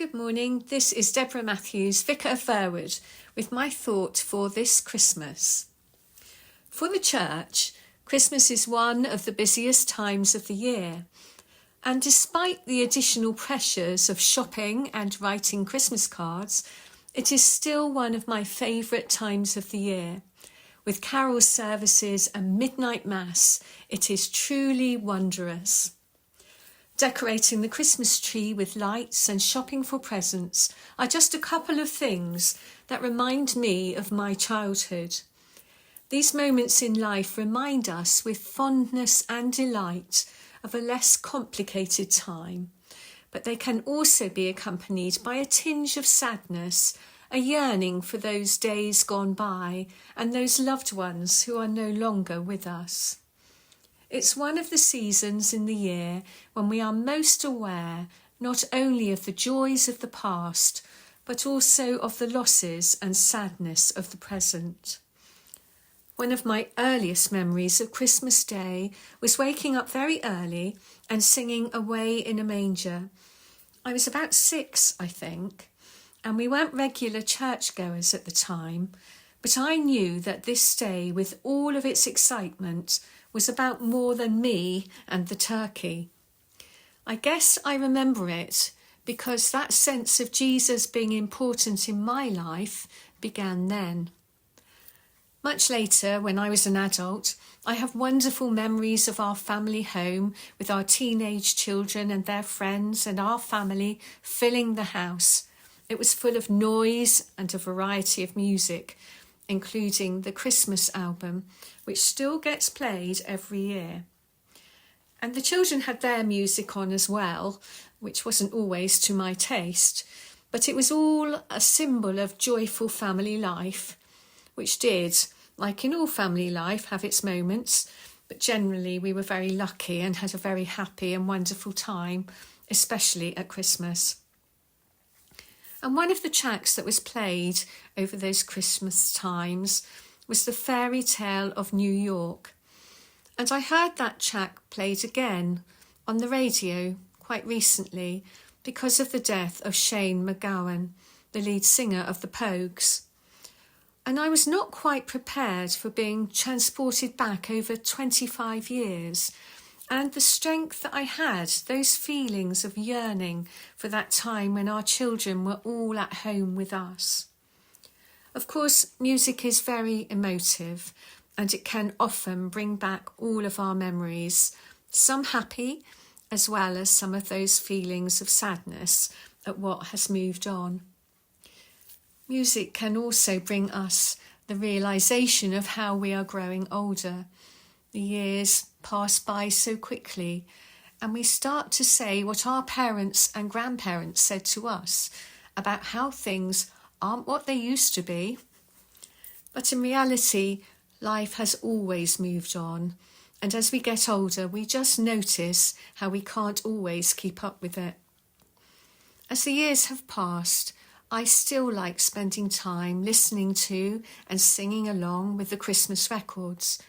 Good morning, this is Deborah Matthews, Vicar of Verwood, with my thought for this Christmas. For the church, Christmas is one of the busiest times of the year, and despite the additional pressures of shopping and writing Christmas cards, it is still one of my favourite times of the year. With carol services and midnight mass, it is truly wondrous. Decorating the Christmas tree with lights and shopping for presents are just a couple of things that remind me of my childhood. These moments in life remind us with fondness and delight of a less complicated time, but they can also be accompanied by a tinge of sadness, a yearning for those days gone by and those loved ones who are no longer with us. It's one of the seasons in the year when we are most aware not only of the joys of the past, but also of the losses and sadness of the present. One of my earliest memories of Christmas Day was waking up very early and singing Away in a Manger. I was about 6, I think, and we weren't regular churchgoers at the time, but I knew that this day, with all of its excitement, was about more than me and the turkey. I guess I remember it because that sense of Jesus being important in my life began then. Much later, when I was an adult, I have wonderful memories of our family home with our teenage children and their friends and our family filling the house. It was full of noise and a variety of music, including the Christmas album, which still gets played every year. And the children had their music on as well, which wasn't always to my taste, but it was all a symbol of joyful family life, which did, like in all family life, have its moments, but generally we were very lucky and had a very happy and wonderful time, especially at Christmas. And one of the tracks that was played over those Christmas times was the Fairy Tale of New York. And I heard that track played again on the radio quite recently because of the death of Shane MacGowan, the lead singer of the Pogues. And I was not quite prepared for being transported back over 25 years, and the strength that I had, those feelings of yearning for that time when our children were all at home with us. Of course, music is very emotive, and it can often bring back all of our memories, some happy, as well as some of those feelings of sadness at what has moved on. Music can also bring us the realisation of how we are growing older. The years pass by so quickly, and we start to say what our parents and grandparents said to us about how things aren't what they used to be. But in reality, life has always moved on, and as we get older, we just notice how we can't always keep up with it. As the years have passed, I still like spending time listening to and singing along with the Christmas records,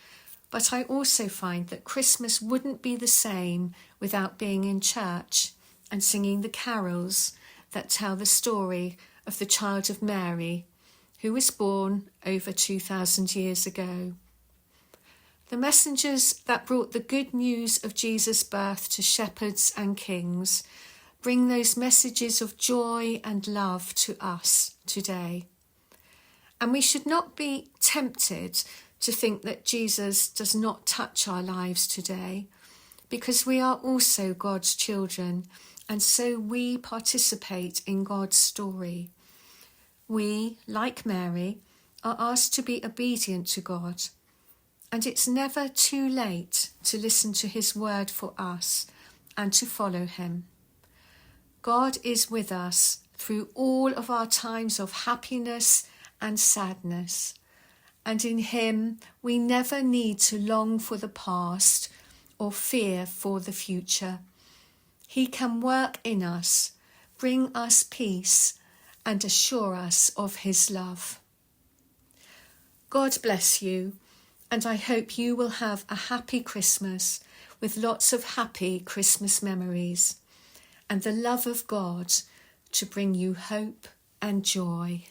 but I also find that Christmas wouldn't be the same without being in church and singing the carols that tell the story of the child of Mary, who was born over 2,000 years ago. The messengers that brought the good news of Jesus' birth to shepherds and kings bring those messages of joy and love to us today. And we should not be tempted to think that Jesus does not touch our lives today, because we are also God's children, and so we participate in God's story. We, like Mary, are asked to be obedient to God, and it's never too late to listen to his word for us and to follow him. God is with us through all of our times of happiness and sadness, and in him we never need to long for the past or fear for the future. He can work in us, bring us peace, and assure us of his love. God bless you, and I hope you will have a happy Christmas with lots of happy Christmas memories, and the love of God to bring you hope and joy.